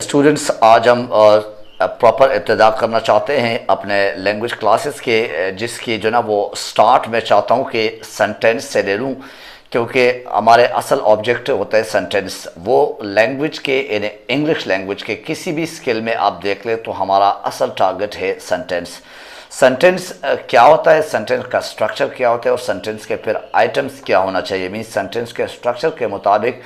Students, आज हम proper इब्तिदा करना चाहते हैं अपने लैंग्वेज क्लासेस के, जिसकी जो ना वो स्टार्ट मैं चाहता हूँ कि सेंटेंस से ले लूँ, क्योंकि हमारे असल ऑब्जेक्ट होता है सेंटेंस। वो लैंग्वेज के इंग्लिश लैंग्वेज के किसी भी स्किल में आप देख ले तो हमारा असल टारगेट है सेंटेंस। सेंटेंस क्या होता है, सेंटेंस का स्ट्रक्चर क्या होता है और सेंटेंस के फिर आइटम्स क्या होना चाहिए। मीन्स सेंटेंस के स्ट्रक्चर के मुताबिक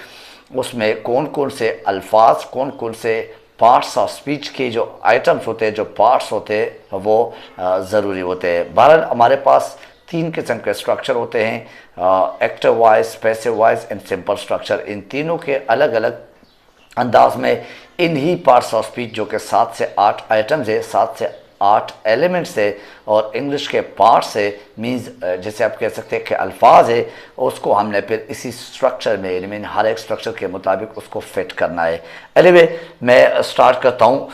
उसमें कौन कौन से अल्फाज, कौन कौन से पार्ट्स ऑफ स्पीच के जो आइटम्स होते हैं, जो पार्ट्स होते हैं, वो ज़रूरी होते हैं। बहरहाल हमारे पास 3 किस्म के स्ट्रक्चर होते हैं, active voice, passive voice and simple structure. इन तीनों के अलग अलग अंदाज में इन्हीं पार्ट्स ऑफ स्पीच जो कि 7 से 8 आइटम्स है, 7 से 8 एलिमेंट्स है और इंग्लिश के पार्ट्स है, मीन्स जैसे आप कह सकते हैं कि अल्फाज है, उसको हमने फिर इसी स्ट्रक्चर में, मीन हर एक स्ट्रक्चर के मुताबिक उसको फिट करना है। एनीवे मैं स्टार्ट करता हूँ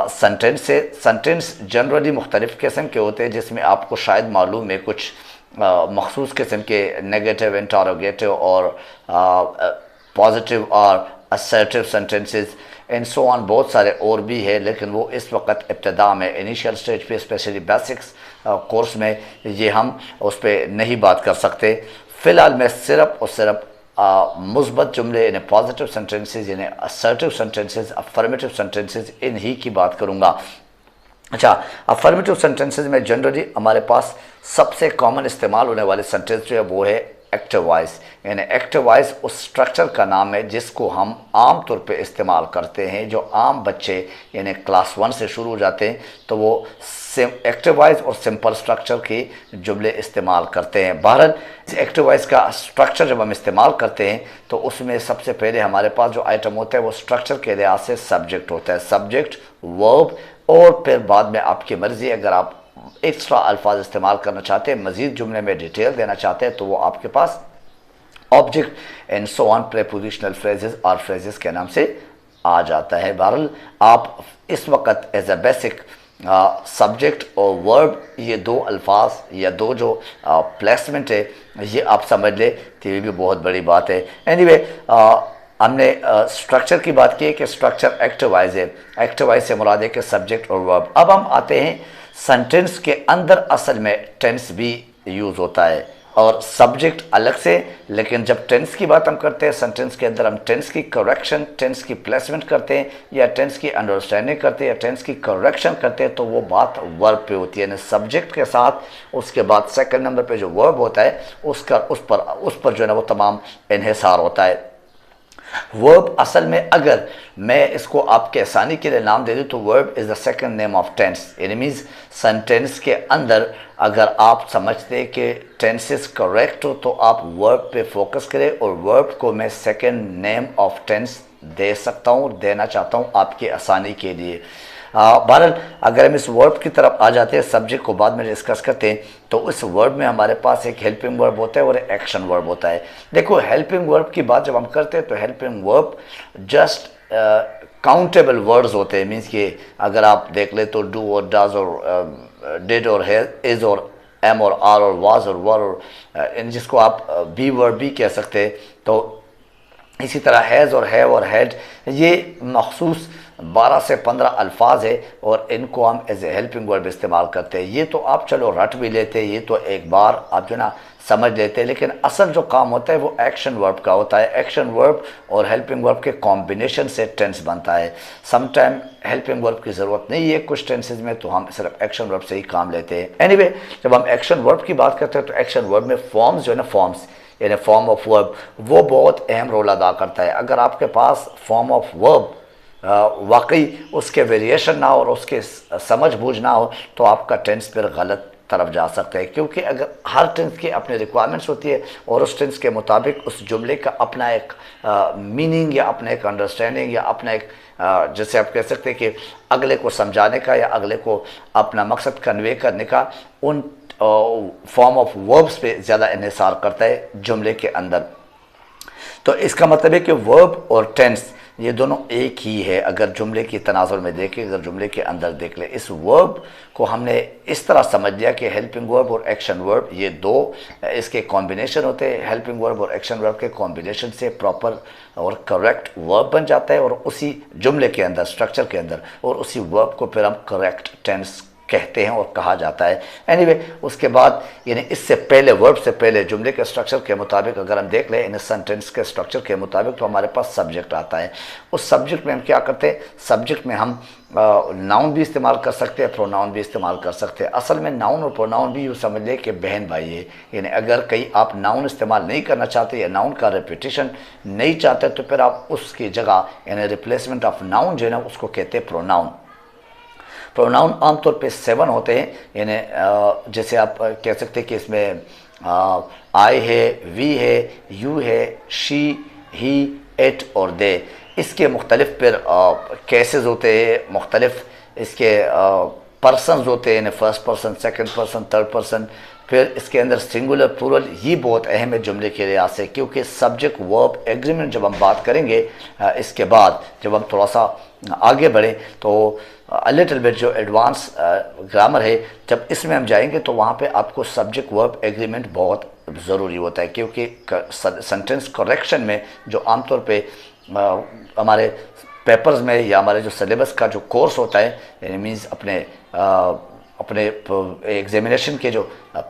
सेंटेंस से। सेंटेंस जनरली मुख्तलिफ़ किस्म के होते हैं, जिसमें आपको शायद मालूम है कुछ मखसूस किस्म के नेगेटिव, इंटरोगेटिव और पॉजिटिव और assertive sentences and so on, बहुत सारे और भी है, लेकिन वो इस वक्त इब्तिदा में, इनिशियल स्टेज पे, स्पेशली बेसिक्स कोर्स में ये हम उस पर नहीं बात कर सकते। फ़िलहाल मैं सिर्फ और सिर्फ मुस्बत जुमले यानी पॉजिटिव सेंटेंसेस, यानी असर्टिव सेंटेंसेस, अफर्मेटिव सेंटेंसेस, इन ही की बात करूँगा। अच्छा, अफर्मेटिव सेंटेंसेस में जनरली हमारे पास सबसे कॉमन इस्तेमाल होने वाले सेंटेंस जो है वो है एक्टिव वॉइस। यानी एक्टिव वॉइस उस स्ट्रक्चर का नाम है जिसको हम आम तौर पे इस्तेमाल करते हैं। जो आम बच्चे यानी क्लास 1 से शुरू हो जाते हैं तो वो एक्टिव वॉइस और सिंपल स्ट्रक्चर के जुमले इस्तेमाल करते हैं। बहरहाल एक्टिव वॉइस का स्ट्रक्चर जब हम इस्तेमाल करते हैं तो उसमें सबसे पहले हमारे पास जो आइटम होता है वो स्ट्रक्चर के लिहाज से सब्जेक्ट होता है, सब्जेक्ट, वर्ब, और फिर बाद में आपकी मर्ज़ी, अगर आप एक्स्ट्रा अल्फाज इस्तेमाल करना चाहते हैं, मज़ीद जुमले में डिटेल देना चाहते हैं, तो वो आपके पास object and so on, prepositional phrases और फ्रेजेस के नाम से आ जाता है। बहरहाल आप इस वक्त एज अ बेसिक सब्जेक्ट और वर्ब, ये 2 अल्फाज या 2 जो प्लेसमेंट है, ये आप समझ ले तो ये भी बहुत बड़ी बात है। एनीवे हमने स्ट्रक्चर की बात की है कि स्ट्रक्चर एक्टिव वॉइस है, एक्टिव वॉइस से मुराद है कि सब्जेक्ट और वर्ब। अब हम आते हैं सेंटेंस के अंदर, असल में टेंस भी यूज़ होता है और सब्जेक्ट अलग से, लेकिन जब टेंस की बात हम करते हैं सेंटेंस के अंदर, हम टेंस की करेक्शन, टेंस की प्लेसमेंट करते हैं या टेंस की अंडरस्टैंडिंग करते हैं या टेंस की करेक्शन करते हैं, तो वो बात वर्ब पे होती है। यानी सब्जेक्ट के साथ उसके बाद सेकंड नंबर पे जो वर्ब होता है उसका उस पर जो है ना वो तमाम इन्हिसार होता है। वर्ब असल में, अगर मैं इसको आपके आसानी के लिए नाम दे दूँ तो verb is the second name of tense. यानी मीन्स सेंटेंस के अंदर अगर आप समझते हैं कि टेंसेस करेक्ट हो तो आप वर्ब पे फोकस करें, और वर्ब को मैं सेकंड नेम ऑफ टेंस दे सकता हूँ, देना चाहता हूँ आपकी आसानी के लिए। बहरहाल अगर हम इस वर्ब की तरफ आ जाते हैं, सब्जेक्ट को बाद में डिस्कस करते हैं, तो इस वर्ब में हमारे पास एक हेल्पिंग वर्ब होता है और एक एक्शन वर्ब होता है। देखो, हेल्पिंग वर्ब की बात जब हम करते हैं तो helping verb just countable words होते हैं। मीन्स कि अगर आप देख ले तो डू और डज और डिड और इज और एम और आर और वाज और वर और जिसको आप बी वर्ब भी कह सकते हैं, तो इसी तरह हैज़ और हैव और हैड, ये मखसूस 12 से 15 अल्फाज है और इनको हम एज ए हेल्पिंग वर्ब इस्तेमाल करते हैं। ये तो आप चलो रट भी लेते हैं, ये तो एक बार आप जो ना समझ लेते हैं, लेकिन असल जो काम होता है वो एक्शन वर्ब का होता है। एक्शन वर्ब और हेल्पिंग वर्ब के कॉम्बिनेशन से टेंस बनता है। समटाइम हेल्पिंग वर्ब की ज़रूरत नहीं है कुछ टेंसेज में, तो हम सिर्फ एक्शन वर्ब से ही काम लेते हैं। एनीवे जब हम एक्शन वर्ब की बात करते हैं तो एक्शन वर्ब में फॉर्म्स जो है ना, फॉर्म्स यानी फॉर्म ऑफ वर्ब, वो बहुत अहम रोल अदा करता है। अगर आपके पास फॉर्म ऑफ वर्ब वाकई उसके वेरिएशन ना हो और उसके समझ बूझ ना हो तो आपका टेंस फिर गलत तरफ जा सकता है, क्योंकि अगर हर टेंस की अपनी रिक्वायरमेंट्स होती है और उस टेंस के मुताबिक उस जुमले का अपना एक मीनिंग या अपना एक अंडरस्टैंडिंग या अपना एक जैसे आप कह सकते हैं कि अगले को समझाने का या अगले को अपना मकसद कन्वे करने का उन फॉर्म ऑफ वर्ब्स पे ज़्यादा इन्हिसार करता है जुमले के अंदर। तो इसका मतलब है कि वर्ब और टेंस ये दोनों एक ही है। अगर जुमले की तनाजुर में देखें, अगर जुमले के अंदर देख ले, इस वर्ब को हमने इस तरह समझ लिया कि हेल्पिंग वर्ब और एक्शन वर्ब ये दो इसके कॉम्बिनेशन होते हैं। हेल्पिंग वर्ब और एक्शन वर्ब के कॉम्बिनेशन से प्रॉपर और करेक्ट वर्ब बन जाता है और उसी जुमले के अंदर, स्ट्रक्चर के अंदर, और उसी वर्ब को फिर हम करेक्ट टेंस कहते हैं और कहा जाता है। एनीवे, उसके बाद यानी इससे पहले, वर्ब से पहले जुमले के स्ट्रक्चर के मुताबिक अगर हम देख लें, इन सेंटेंस के स्ट्रक्चर के मुताबिक, तो हमारे पास सब्जेक्ट आता है। उस सब्जेक्ट में हम क्या करते हैं, सब्जेक्ट में हम नाउन भी इस्तेमाल कर सकते हैं, प्रोनाउन भी इस्तेमाल कर सकते हैं। असल में नाउन और प्रोनाउन भी यूँ समझ लें कि बहन भाई है। यानी अगर कहीं आप नाउन इस्तेमाल नहीं करना चाहते या नाउन का रिपीटिशन नहीं चाहते, तो फिर आप उसकी जगह यानी रिप्लेसमेंट ऑफ नाउन जो है ना, उसको कहते हैं प्रोनाउन। प्रोनाउन आमतौर पे 7 होते हैं। यानी जैसे आप कह सकते हैं कि इसमें आई है, वी है, यू है, शी, ही, इट और दे। इसके मुख्तलिफ फिर केसेस होते हैं, मुख्तलिफ इसके पर्सनस होते हैं, यानी first person, second person, third person. फिर इसके अंदर सिंगुलर, प्लूरल, ये बहुत अहम है जुमले के लिहाज से, क्योंकि सब्जेक्ट वर्ब एग्रीमेंट जब हम बात करेंगे, इसके बाद जब हम थोड़ा सा आगे बढ़ें तो लिटिल बिट जो एडवांस ग्रामर है, जब इसमें हम जाएंगे तो वहाँ पे आपको सब्जेक्ट वर्ब एग्रीमेंट बहुत ज़रूरी होता है। क्योंकि सेंटेंस करेक्शन में जो आमतौर पे हमारे पेपर्स में या हमारे जो सिलेबस का जो कोर्स होता है, यानी मीन्स अपने एग्जामिनेशन के जो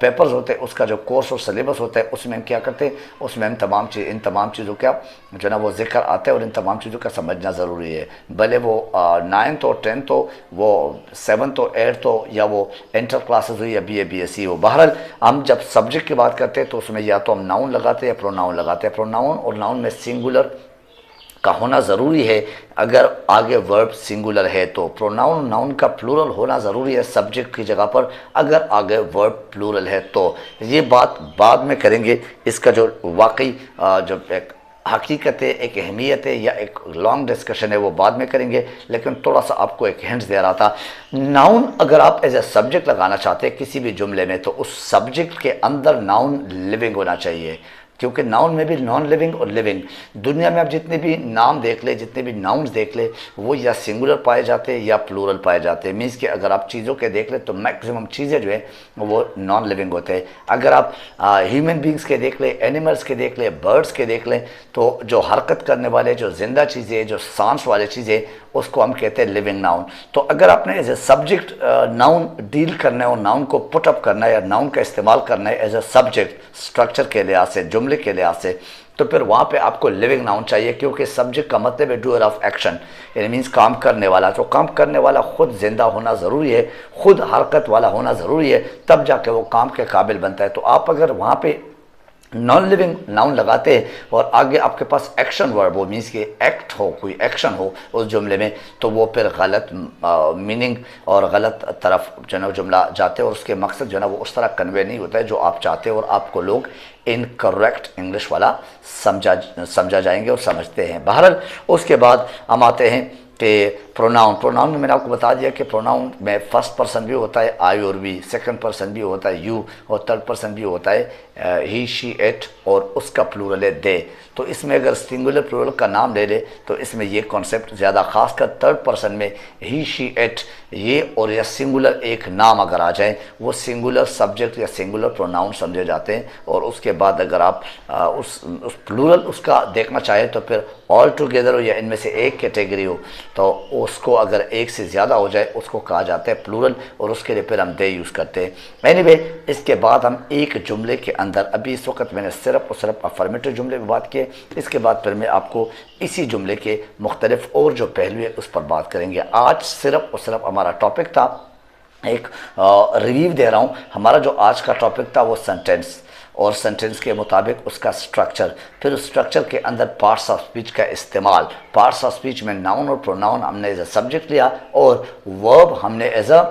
पेपर्स होते हैं, उसका जो कोर्स और सिलेबस होता है, उसमें हम क्या करते हैं, उसमें हम इन तमाम चीज़ों का जो ना वो जिक्र आता है और इन तमाम चीज़ों का समझना ज़रूरी है। भले वो 9th हो, 10th हो, वो 7th हो, 8th हो, या वो इंटर क्लासेस हो, या BA BSc हो। बहरहाल हम जब सब्जेक्ट की बात करते हैं तो उसमें या तो हम नाउन लगाते हैं या प्रोनाउन लगाते हैं। प्रोनाउन और नाउन में सिंगुलर का होना ज़रूरी है। अगर आगे वर्ब सिंगुलर है तो प्रोनाउन नाउन का प्लूरल होना ज़रूरी है सब्जेक्ट की जगह पर, अगर आगे वर्ब प्लूरल है तो। ये बात बाद में करेंगे। इसका जो वाकई जो एक हकीकत है, एक अहमियत है या एक लॉन्ग डिस्कशन है, वो बाद में करेंगे। लेकिन थोड़ा सा आपको एक हिंट दे रहा था। नाउन अगर आप एज ए सब्जेक्ट लगाना चाहते हैं किसी भी जुमले में, तो उस सब्जेक्ट के अंदर नाउन लिविंग होना चाहिए। क्योंकि नाउन में भी नॉन लिविंग और लिविंग, दुनिया में आप जितने भी नाम देख ले, जितने भी नाउन्स देख ले, वो या सिंगुलर पाए जाते हैं या प्लूरल पाए जाते हैं। मीन्स कि अगर आप चीज़ों के देख ले तो मैक्सिमम चीज़ें जो है वो नॉन लिविंग होते हैं। अगर आप ह्यूमन बींग्स के देख ले, एनिमल्स के देख ले, बर्ड्स के देख लें, तो जो हरकत करने वाले, जो जिंदा चीज़ें, जो सांस वाली चीज़ें, उसको हम कहते हैं लिविंग नाउन। तो अगर आपने as a subject noun deal करना है और नाउन को पुटअप करना है या नाउन का इस्तेमाल करना है एज ए सब्जेक्ट स्ट्रक्चर के लिहाज से, जुमले के लिहाज से, तो फिर वहाँ पे आपको लिविंग नाउन चाहिए। क्योंकि सब्जेक्ट का मतलब है डूअर ऑफ एक्शन, यानी मीन्स काम करने वाला। तो काम करने वाला खुद जिंदा होना ज़रूरी है, खुद हरकत वाला होना ज़रूरी है, तब जाके वो काम के काबिल बनता है। तो आप अगर वहाँ पे नॉन लिविंग नाउन लगाते हैं और आगे आपके पास एक्शन वर्ब हो, मीन्स कि एक्ट हो, कोई एक्शन हो उस जुमले में, तो वो फिर गलत मीनिंग और गलत तरफ जो है जुमला जाते हैं और उसके मकसद जो है ना वो उस तरह कन्वे नहीं होता है जो आप चाहते हैं, और आपको लोग इनकरेक्ट इंग्लिश वाला समझा जाएंगे और समझते हैं। बहरहाल उसके बाद हम आते हैं कि प्रोनाउन में मैंने आपको बता दिया कि प्रोनाउन में फर्स्ट पर्सन भी होता है आई और वी, सेकंड पर्सन भी होता है यू, और थर्ड पर्सन भी होता है ही, शी, इट, और उसका प्लूरल है दे। तो इसमें अगर सिंगुलर प्लूरल का नाम ले ले तो इसमें ये कॉन्सेप्ट ज़्यादा, खासकर थर्ड पर्सन में ही, शी, इट, ये और या सिंगुलर एक नाम अगर आ जाए, वो सिंगुलर सब्जेक्ट या सिंगुलर प्रोनाउन समझे जाते हैं। और उसके बाद अगर आप उस प्लूरल उसका देखना चाहें तो फिर ऑल टुगेदर हो या इनमें से एक कैटेगरी हो, तो उसको अगर एक से ज़्यादा हो जाए उसको कहा जाता है प्लूरल, और उसके लिए फिर हम दे यूज़ करते हैं। एनीवे, इसके बाद हम एक जुमले के अंदर, अभी इस वक्त मैंने सिर्फ और सिर्फ अफर्मेटिव जुमले में बात की, इसके बाद फिर मैं आपको इसी जुमले के मुख्तलिफ और जो पहलू है उस पर बात करेंगे। आज सिर्फ और सिर्फ हमारा टॉपिक था, एक रिव्यू दे रहा हूँ। हमारा जो आज का टॉपिक था वो सेंटेंस, और सेंटेंस के मुताबिक उसका स्ट्रक्चर, फिर उस स्ट्रक्चर के अंदर पार्ट्स ऑफ स्पीच का इस्तेमाल। पार्ट्स ऑफ स्पीच में नाउन और प्रोनाउन हमने एज अ सब्जेक्ट लिया, और वर्ब हमने एज अ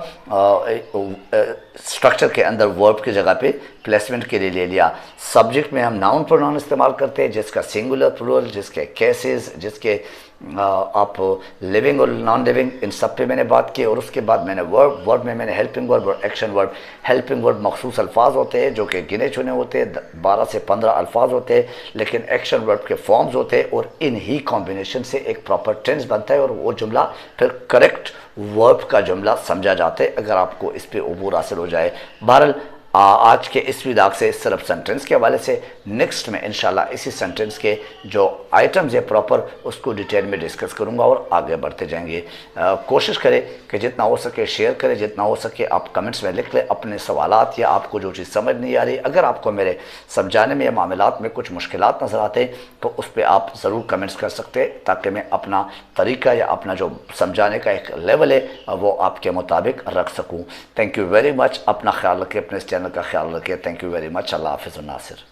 स्ट्रक्चर के अंदर वर्ब की जगह पे प्लेसमेंट के लिए ले लिया। सब्जेक्ट में हम नाउन प्रोनाउन इस्तेमाल करते हैं जिसका सिंगुलर, प्लूरल, जिसके केसेस, जिसके आप लिविंग और नॉन लिविंग इन सब पे मैंने बात की, और उसके बाद मैंने वर्ब में मैंने हेल्पिंग वर्ब और एक्शन वर्ब। हेल्पिंग वर्ब मखसूस अल्फाज होते हैं जो कि गिने चुने होते हैं, 12 से 15 अल्फाज होते हैं, लेकिन एक्शन वर्ब के फॉर्म्स होते हैं और इन ही कॉम्बिनेशन से एक प्रॉपर टेंस बनता है और वो जुमला फिर करेक्ट वर्ब का जुमला समझा जाता है, अगर आपको इस पर अबूर हासिल हो जाए। बहरहाल आज के इस विदाक से सिर्फ सेंटेंस के हवाले से, नेक्स्ट में इंशाल्लाह इसी सेंटेंस के जो आइटम्स है प्रॉपर उसको डिटेल में डिस्कस करूंगा और आगे बढ़ते जाएंगे। कोशिश करें कि जितना हो सके शेयर करें, जितना हो सके आप कमेंट्स में लिख लें अपने सवालात या आपको जो चीज़ समझ नहीं आ रही। अगर आपको मेरे समझाने में या मामलात में कुछ मुश्किलात नज़र आते हैं तो उस पर आप ज़रूर कमेंट्स कर सकते हैं, ताकि मैं अपना तरीका या अपना जो समझाने का एक लेवल है वो आपके मुताबिक रख सकूँ। Thank you very much. अपना ख्याल रखें, अपने इस चैनल का ख्याल रखिए। Thank you very much. अल्लाह हाफ़िज़ नासिर।